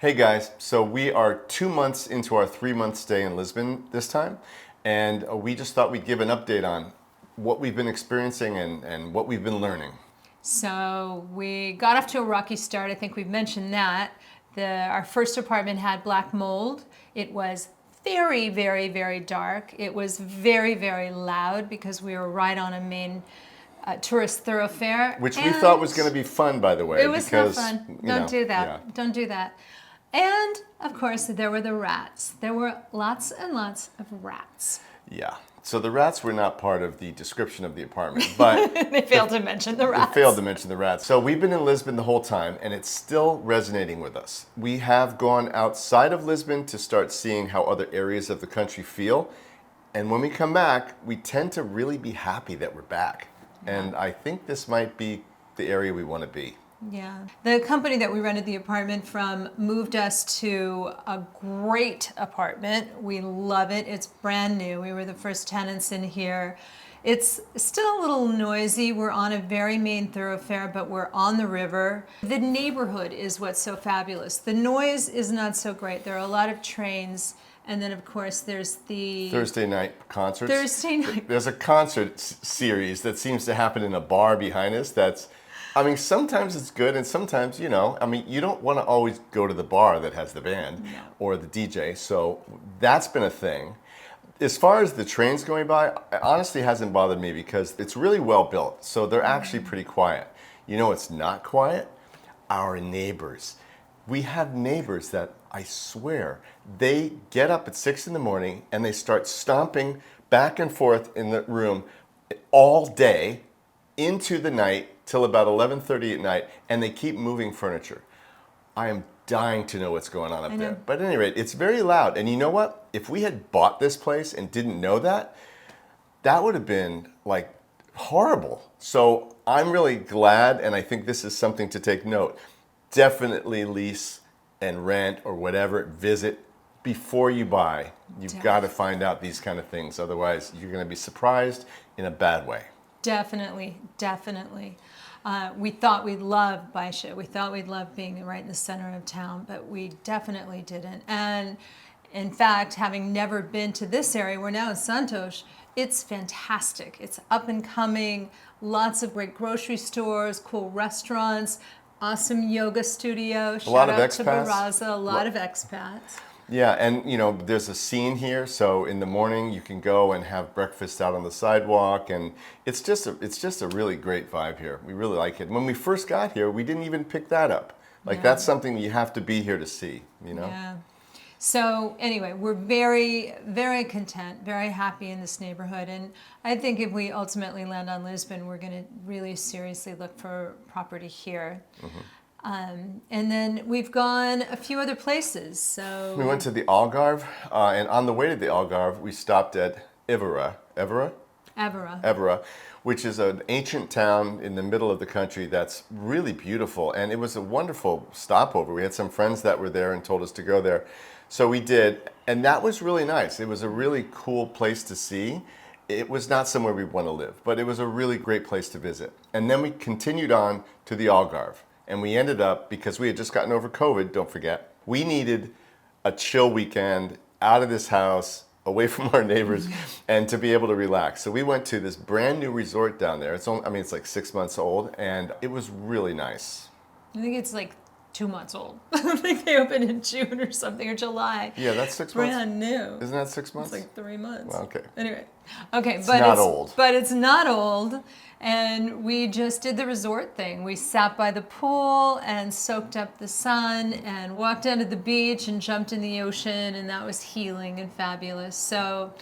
Hey guys, so we are 2 months into our 3 month stay in Lisbon this time, and we just thought we'd give an update on what we've been experiencing and what we've been learning. So we got off to a rocky start. I think we've mentioned that. Our first apartment had black mold. It was very, very, very dark. It was very, very loud because we were right on a main tourist thoroughfare. Which we thought was going to be fun, by the way. It was because, not fun. you Don't know, do that. yeah. Don't do that. And of course, there were the rats. There were lots and lots of rats. Yeah. So the rats were not part of the description of the apartment, but They failed to mention the rats. they failed to mention the rats. So we've been in Lisbon the whole time, and it's still resonating with us. We have gone outside of Lisbon to start seeing how other areas of the country feel. And when we come back, we tend to really be happy that we're back. And I think this might be the area we want to be. Yeah. The company that we rented the apartment from moved us to a great apartment. We love it. It's brand new. We were the first tenants in here. It's still a little noisy. We're on a very main thoroughfare, but we're on the river. The neighborhood is what's so fabulous. The noise is not so great. There are a lot of trains. And then, of course, there's the Thursday night concerts. Thursday night. There's a concert series that seems to happen in a bar behind us sometimes it's good, and sometimes, you don't want to always go to the bar that has the band or the DJ, so that's been a thing. As far as the trains going by, it honestly hasn't bothered me because it's really well built, so they're actually pretty quiet. You know it's not quiet? Our neighbors. We have neighbors that, I swear, they get up at 6 in the morning and they start stomping back and forth in the room all day into the night till about 11:30 at night, and they keep moving furniture. I am dying to know what's going on up there. But at any rate, it's very loud. And you know what? If we had bought this place and didn't know that, that would have been like horrible. So I'm really glad, and I think this is something to take note. Definitely lease and rent or whatever, visit before you buy. You've got to find out these kind of things. Otherwise, you're going to be surprised in a bad way. Definitely, definitely. We thought we'd love Baixo. We thought we'd love being right in the center of town, but we definitely didn't. And in fact, having never been to this area, we're now in Santos, it's fantastic. It's up and coming, lots of great grocery stores, cool restaurants, awesome yoga studio. Shout out to Baraza, a lot of expats. Yeah, and there's a scene here, so in the morning you can go and have breakfast out on the sidewalk, and it's just a really great vibe here. We really like it. When we first got here, we didn't even pick that up. That's something you have to be here to see, Yeah. So anyway, we're very, very content, very happy in this neighborhood, and I think if we ultimately land on Lisbon, we're going to really seriously look for property here. Mm-hmm. And then we've gone a few other places. So we went to the Algarve, and on the way to the Algarve, we stopped at Evora, which is an ancient town in the middle of the country that's really beautiful. And it was a wonderful stopover. We had some friends that were there and told us to go there. So we did, and that was really nice. It was a really cool place to see. It was not somewhere we want to live, but it was a really great place to visit. And then we continued on to the Algarve. And we ended up, because we had just gotten over COVID, don't forget, we needed a chill weekend out of this house, away from our neighbors, and to be able to relax. So we went to this brand new resort down there. It's like 6 months old, and it was really nice. I think it's like 2 months old. I think they opened in June or something, or July. Yeah, that's 6 months. Brand new. Isn't that 6 months? It's like 3 months. Well, okay. Anyway, okay, it's not old. But it's not old. And we just did the resort thing. We sat by the pool and soaked up the sun and walked down to the beach and jumped in the ocean, and that was healing and fabulous. So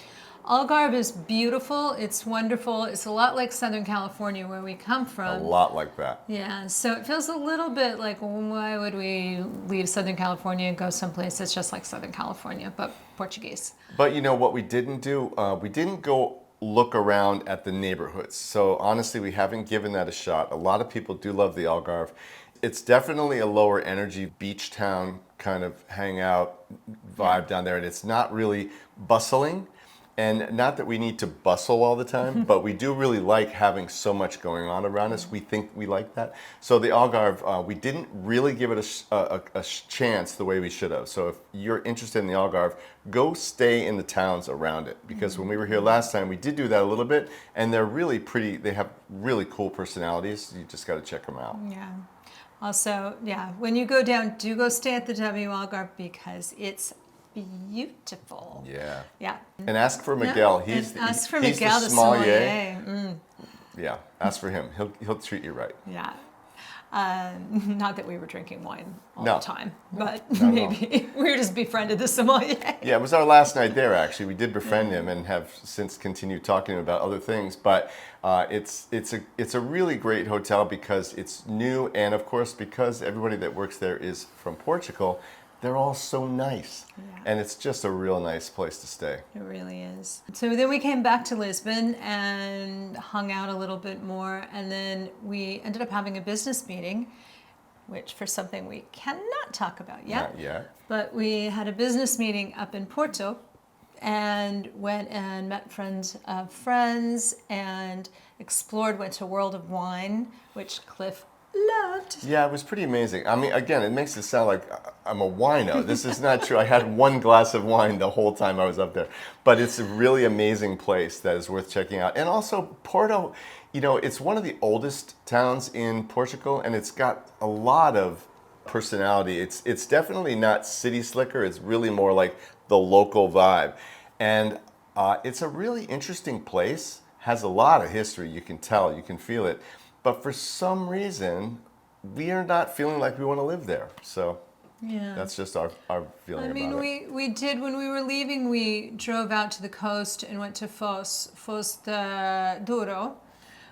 Algarve is beautiful. It's wonderful. It's a lot like Southern California where we come from. A lot like that. Yeah, so it feels a little bit like, why would we leave Southern California and go someplace that's just like Southern California, but Portuguese? But you know what we didn't do? We didn't go look around at the neighborhoods. So honestly, we haven't given that a shot. A lot of people do love the Algarve. It's definitely a lower energy beach town kind of hangout vibe down there, and it's not really bustling. And not that we need to bustle all the time, but we do really like having so much going on around us. We think we like that. So the Algarve, we didn't really give it a chance the way we should have. So if you're interested in the Algarve, go stay in the towns around it. Because when we were here last time, we did do that a little bit. And they're really pretty, they have really cool personalities. You just got to check them out. Yeah. Also, yeah, when you go down, do go stay at the W Algarve because it's beautiful. Yeah. Yeah. And ask for Miguel. Yeah. He's Ask for he's Miguel, the the sommelier. sommelier. Yeah, ask for him. He'll treat you right. Yeah. Not that we were drinking wine all No. the time, but Not at all. maybe we were just befriended the sommelier. Yeah, it was our last night there, actually. We did befriend him and have since continued talking about other things. But it's a really great hotel because it's new, and of course, because everybody that works there is from Portugal, they're all so nice. Yeah. And it's just a real nice place to stay. It really is. So then we came back to Lisbon and hung out a little bit more, and then we ended up having a business meeting, which for something we cannot talk about yet. Not yet. But we had a business meeting up in Porto and went and met friends of friends and explored, went to World of Wine, which Cliff loved. Yeah, it was pretty amazing. I mean, again, it makes it sound like I'm a wino. This is not true. I had one glass of wine the whole time I was up there. But it's a really amazing place that is worth checking out. And also, Porto, you know, it's one of the oldest towns in Portugal, and it's got a lot of personality. It's definitely not city slicker. It's really more like the local vibe. And it's a really interesting place. Has a lot of history. You can tell. You can feel it. But for some reason, we are not feeling like we want to live there. So Yeah. that's just our feeling I mean, about it. we did, when we were leaving, we drove out to the coast and went to Foz de Douro,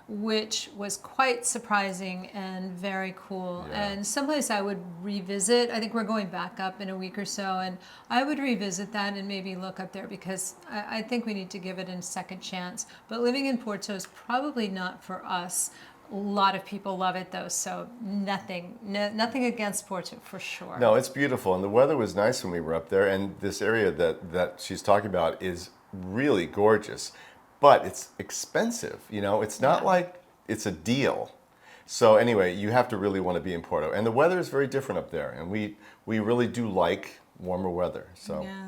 which was quite surprising and very cool. Yeah. And someplace I would revisit. I think we're going back up in a week or so, and I would revisit that and maybe look up there because I think we need to give it a second chance. But living in Porto is probably not for us. A lot of people love it though, so nothing against Porto for sure. No, it's beautiful, and the weather was nice when we were up there. And this area that she's talking about is really gorgeous, but it's expensive. You know, it's not like it's a deal. So anyway, you have to really want to be in Porto, and the weather is very different up there, and we really do like warmer weather. So. Yeah.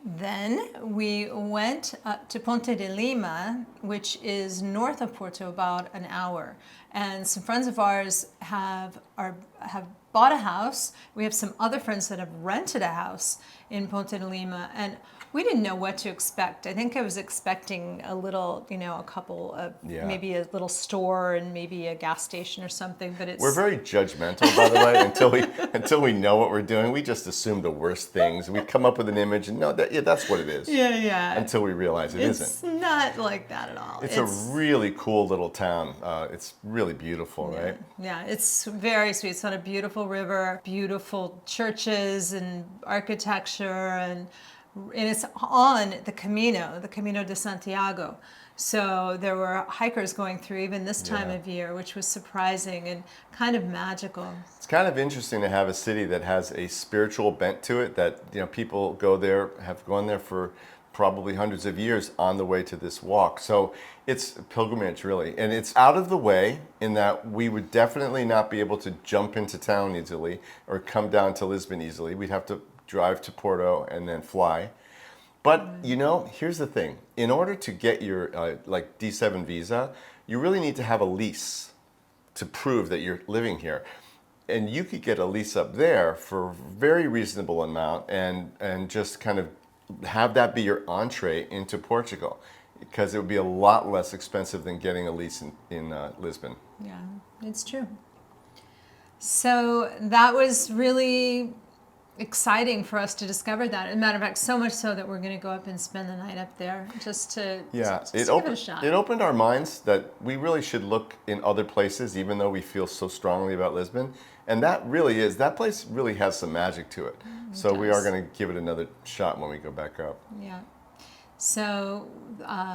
Then we went up to Ponte de Lima, which is north of Porto, about an hour. And some friends of ours have bought a house. We have some other friends that have rented a house in Ponte de Lima, and we didn't know what to expect. I think I was expecting a little, you know, a couple of maybe a little store and maybe a gas station or something. But it's We're very judgmental, by the way. Until we know what we're doing, we just assume the worst things. We come up with an image, and no, that's what it is. yeah. Until we realize it It's isn't. not like that at all. It's a really cool little town. It's really beautiful, right? Yeah, it's very sweet. It's on a beautiful river, beautiful churches and architecture, and it's on the Camino de Santiago. So there were hikers going through even this time of year, which was surprising and kind of magical. It's kind of interesting to have a city that has a spiritual bent to it, that, you know, people go there, have gone there for probably hundreds of years on the way to this walk. So it's a pilgrimage, really. And it's out of the way in that we would definitely not be able to jump into town easily or come down to Lisbon easily. We'd have to drive to Porto and then fly. But, you know, here's the thing. In order to get your like D7 visa, you really need to have a lease to prove that you're living here. And you could get a lease up there for a very reasonable amount and just kind of have that be your entree into Portugal, because it would be a lot less expensive than getting a lease in Lisbon. Yeah, it's true. So that was really exciting for us to discover that. As a matter of fact, so much so that we're going to go up and spend the night up there just to give it a shot. It opened our minds that we really should look in other places, even though we feel so strongly about Lisbon. And that place really has some magic to it. So we are going to give it another shot when we go back up. Yeah. So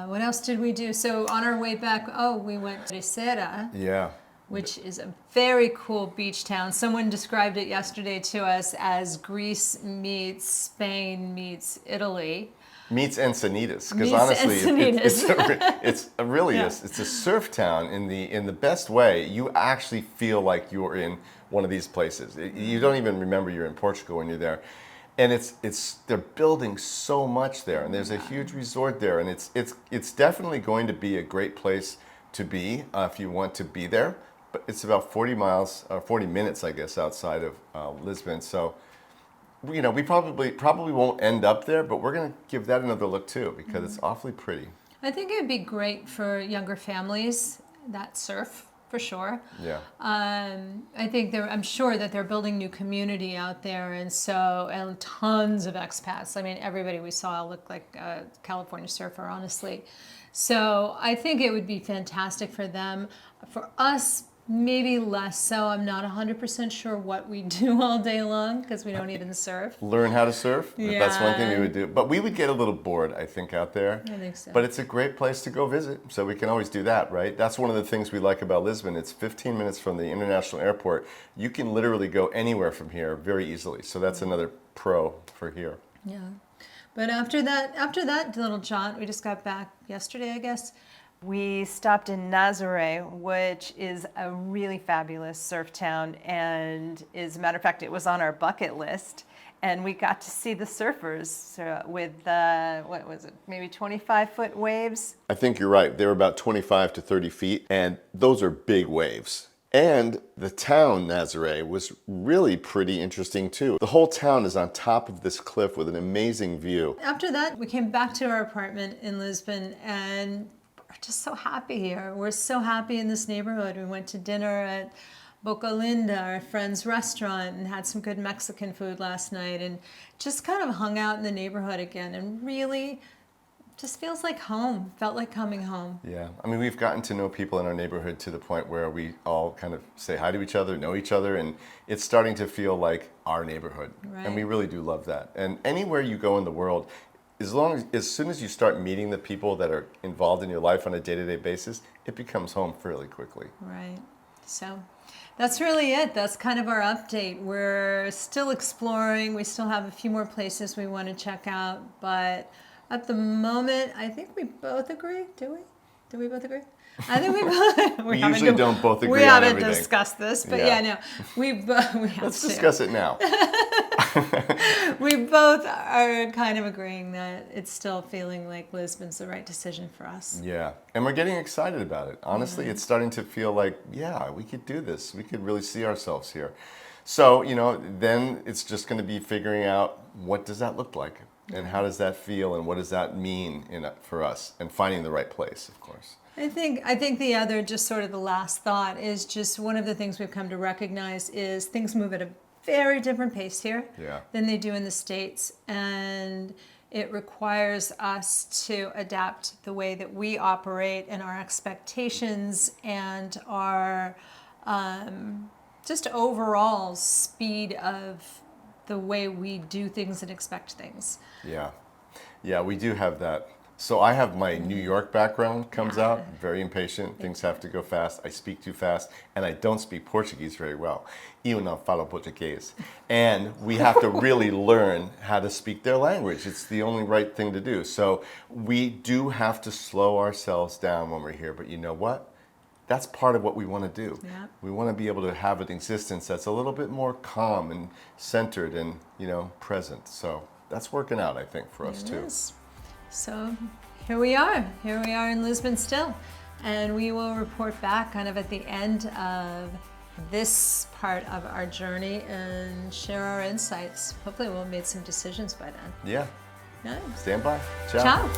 what else did we do? So on our way back, we went to Serra. Yeah. Which is a very cool beach town. Someone described it yesterday to us as Greece meets Spain meets Italy. Meets Encinitas, because Meets honestly, Encinitas. it's a really Yeah. it's a surf town in the best way. You actually feel like you're in one of these places. You don't even remember you're in Portugal when you're there, and they're building so much there, and there's a huge resort there, and it's definitely going to be a great place to be if you want to be there. But it's about 40 minutes, I guess, outside of Lisbon. So, you know, we probably won't end up there, but we're going to give that another look too, because it's awfully pretty. I think it would be great for younger families that surf, for sure. Yeah. I think I'm sure that they're building new community out there, and tons of expats. I mean, everybody we saw looked like a California surfer, honestly. So I think it would be fantastic for them. For us, maybe less so. I'm not 100% sure what we do all day long because we don't even surf. Learn how to surf. Yeah. That's one thing we would do. But we would get a little bored, I think, out there. I think so. But it's a great place to go visit, so we can always do that, right? That's one of the things we like about Lisbon. It's 15 minutes from the international airport. You can literally go anywhere from here very easily. So that's another pro for here. Yeah. But after that little jaunt, we just got back yesterday, I guess. We stopped in Nazaré, which is a really fabulous surf town, and as a matter of fact, it was on our bucket list. And we got to see the surfers with, what was it, maybe 25-foot waves? I think you're right. They're about 25 to 30 feet, and those are big waves. And the town, Nazaré, was really pretty interesting too. The whole town is on top of this cliff with an amazing view. After that, we came back to our apartment in Lisbon, and we're just so happy here. We're so happy in this neighborhood. We went to dinner at Boca Linda, our friend's restaurant, and had some good Mexican food last night, and just kind of hung out in the neighborhood again, and really just feels like home. Felt like coming home. Yeah, I mean, we've gotten to know people in our neighborhood to the point where we all kind of say hi to each other, know each other, and it's starting to feel like our neighborhood. Right. And we really do love that. And anywhere you go in the world, as soon as you start meeting the people that are involved in your life on a day-to-day basis, it becomes home fairly quickly. Right. So that's really it. That's kind of our update. We're still exploring. We still have a few more places we want to check out, but at the moment, I think we both agree. Do we? Do we both agree? I think we both. We usually don't both agree we on haven't everything. discussed this, but Yeah. no, we have Let's to. discuss it now. We both are kind of agreeing that it's still feeling like Lisbon's the right decision for us. Yeah, and we're getting excited about it. Honestly, it's starting to feel like, yeah, we could do this. We could really see ourselves here. So, you know, then it's just going to be figuring out what does that look like and how does that feel and what does that mean for us, and finding the right place, of course. I think the other, just sort of the last thought, is just one of the things we've come to recognize is things move at a very different pace here than they do in the States, and it requires us to adapt the way that we operate and our expectations and our just overall speed of the way we do things and expect things. Yeah, we do have that. So I have my New York background comes out, very impatient, things have to go fast, I speak too fast, and I don't speak Portuguese very well. Eu não falo português. And we have to really learn how to speak their language. It's the only right thing to do. So we do have to slow ourselves down when we're here, but you know what? That's part of what we want to do. Yeah. We want to be able to have an existence that's a little bit more calm and centered and, you know, present. So that's working out, I think, for us too. It is. So here we are in Lisbon still, and we will report back kind of at the end of this part of our journey and share our insights. Hopefully we'll have made some decisions by then. Yeah. Nice. Stand by. Ciao. Ciao.